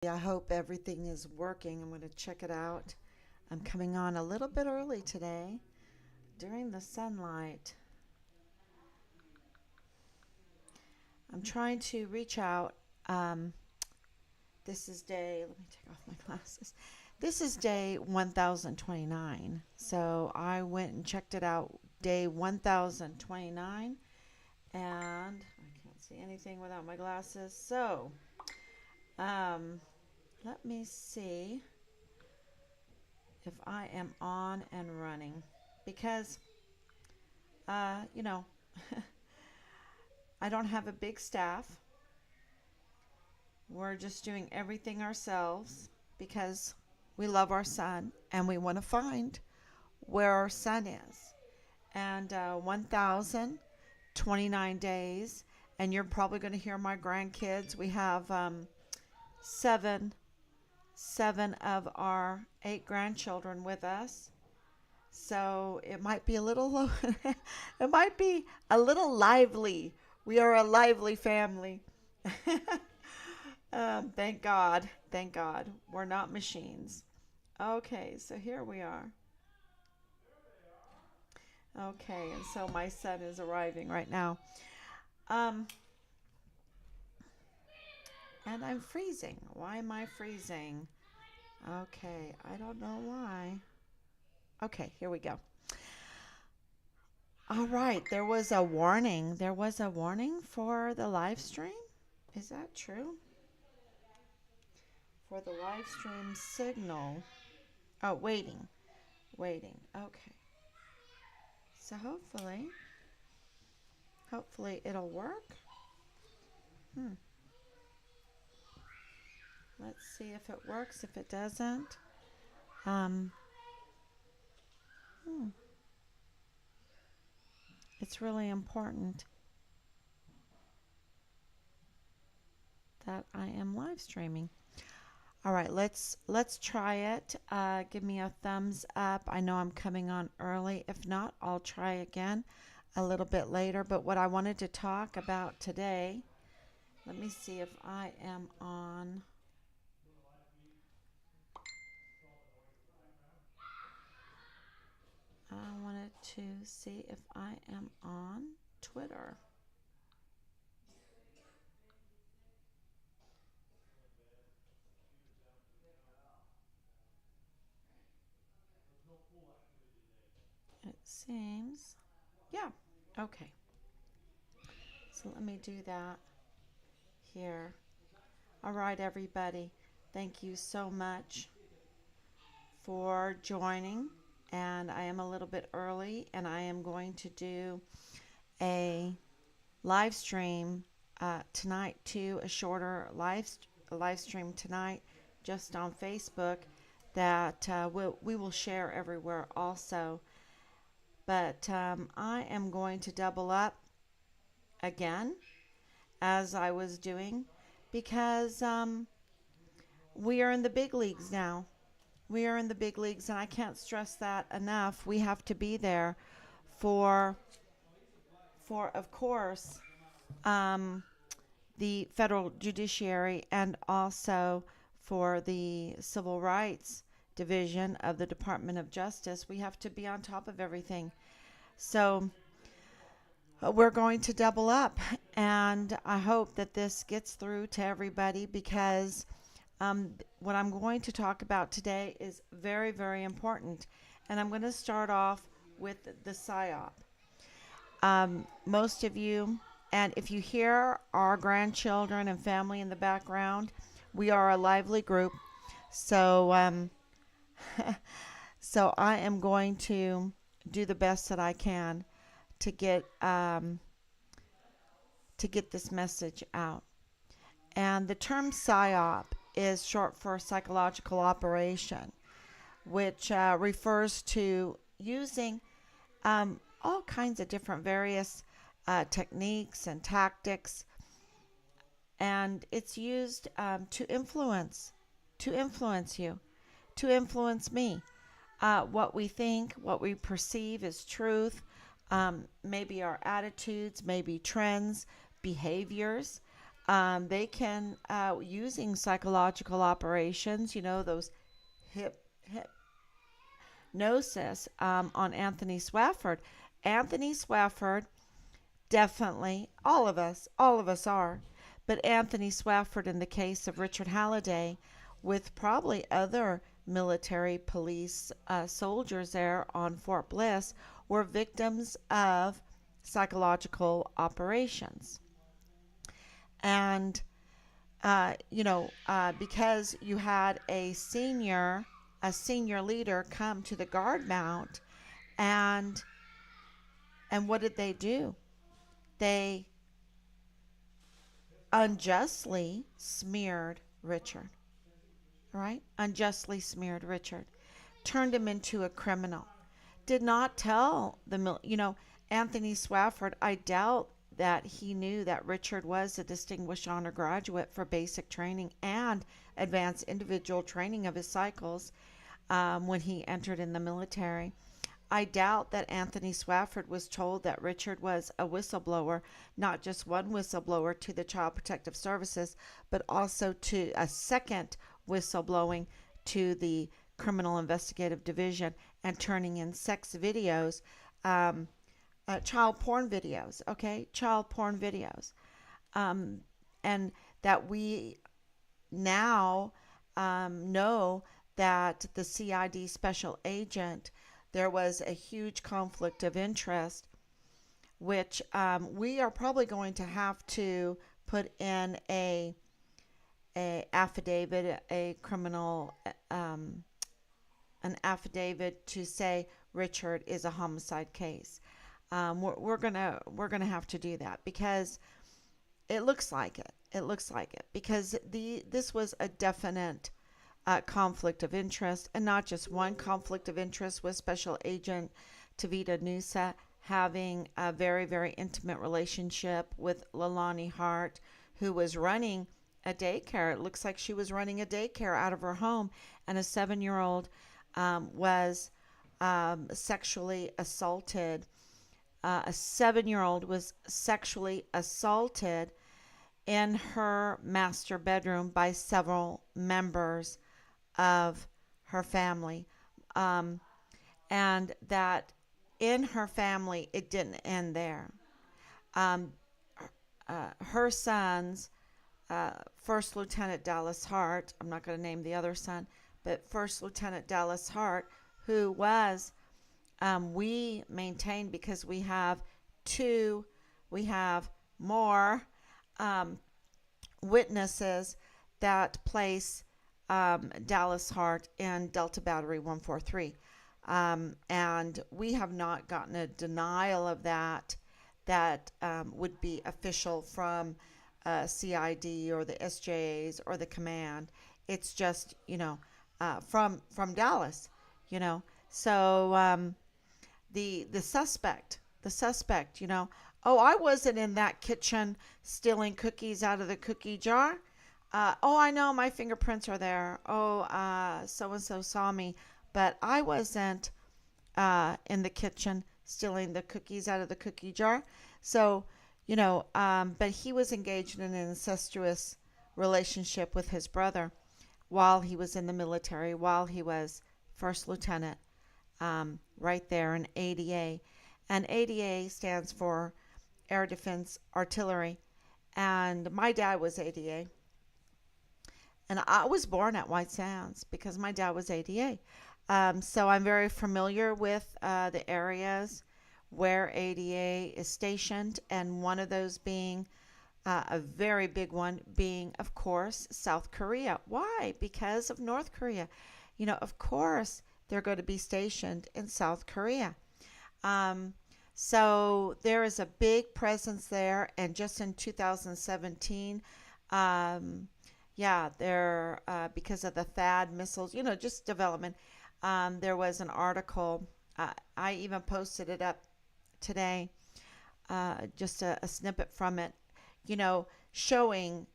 I hope everything is working. I'm going to check it out. I'm coming on a little bit early today during the sunlight. I'm trying to reach out. Um, this is day, let me take off my glasses. This is day 1029. So I went and checked it out day 1029, and I can't see anything without my glasses. So um, let me see if I am on and running because, you know, I don't have a big staff. We're just doing everything ourselves because we love our son and we want to find where our son is. And 1,029 days, and you're probably going to hear my grandkids. We have seven, seven of our 8 grandchildren with us. So it might be a little, it might be a little lively. We are a lively family. Thank God. Thank God. We're not machines. Okay, so here we are. Okay, and so my son is arriving right now. Um, and I'm freezing. Why am I freezing? Okay, I don't know why. Okay, here we go. All right, there was a warning. There was a warning for the live stream. Is that true? For the live stream signal. Oh, waiting. Waiting. Okay. So hopefully it'll work. Hmm. Let's see if it works. If it doesn't, um, hmm, it's really important that I am live streaming. All right, let's try it. Give me a thumbs up. I know I'm coming on early. If not, I'll try again a little bit later. But what I wanted to talk about today, let me see if I am on. I wanted to see if I am on Twitter. It seems, yeah, okay. So let me do that here. All right, everybody. Thank you so much for joining. And I am a little bit early, and I am going to do a live stream tonight too, a shorter live stream tonight, just on Facebook that we will share everywhere also. But I am going to double up again as I was doing because we are in the big leagues now. We are in the big leagues, and I can't stress that enough. We have to be there for, of course, um, the federal judiciary and also for the civil rights division of the Department of Justice. We have to be on top of everything. So we're going to double up, and I hope that this gets through to everybody because what I'm going to talk about today is very, very important. And I'm going to start off with the PSYOP. Most of you, and if you hear our grandchildren and family in the background, we are a lively group. So, so I am going to do the best that I can to get this message out. And the term PSYOP is short for psychological operation, which refers to using all kinds of different various techniques and tactics, and it's used to influence you, to influence me. What we think, what we perceive as truth, maybe our attitudes, maybe trends, behaviors. They can, using psychological operations, those hip hypnosis on Anthony Swafford. Anthony Swafford, definitely, all of us are, but Anthony Swafford, in the case of Richard Halliday, with probably other military police soldiers there on Fort Bliss, were victims of psychological operations. And because you had a senior leader come to the guard mount, and what did they do? They unjustly smeared Richard, right? Unjustly smeared Richard, turned him into a criminal. Did not tell Anthony Swafford. I doubt that he knew that Richard was a distinguished honor graduate for basic training and advanced individual training of his cycles when he entered in the military. I doubt that Anthony Swafford was told that Richard was a whistleblower, not just one whistleblower to the Child Protective Services, but also to a second whistleblowing to the Criminal Investigative Division and turning in sex videos, child porn videos, okay? Child porn videos. Um, and that we now know that the CID special agent, there was a huge conflict of interest, which we are probably going to have to put in a affidavit, a criminal an affidavit to say Richard is a homicide case. We're gonna have to do that because it looks like it. It looks like it because this was a definite conflict of interest, and not just one conflict of interest with Special Agent Tavita Nusa having a very, very intimate relationship with Lalani Hart, who was running a daycare. It looks like she was running a daycare out of her home, and a 7-year-old was sexually assaulted. A 7-year-old was sexually assaulted in her master bedroom by several members of her family. Um, and that in her family, it didn't end there. Um, her sons, First Lieutenant Dallas Hart, I'm not going to name the other son, but First Lieutenant Dallas Hart, who was, we maintain, because we have more um, witnesses that place Dallas Hart in Delta Battery 143. And we have not gotten a denial of that would be official from CID or the SJAs or the command. It's just, from Dallas, you know. So the suspect, oh, I wasn't in that kitchen stealing cookies out of the cookie jar. Oh, I know my fingerprints are there. Oh, so and so saw me, but I wasn't in the kitchen stealing the cookies out of the cookie jar. So, but he was engaged in an incestuous relationship with his brother while he was in the military, while he was first lieutenant, right there in ADA. And ADA stands for Air Defense Artillery. And my dad was ADA. And I was born at White Sands because my dad was ADA. So I'm very familiar with the areas where ADA is stationed, and one of those being a very big one being, of course, South Korea. Why? Because of North Korea. Of course, they're going to be stationed in South Korea. Um, so there is a big presence there, and just in 2017, yeah, there because of the THAAD missiles, just development. There was an article. I even posted it up today, just a snippet from it, showing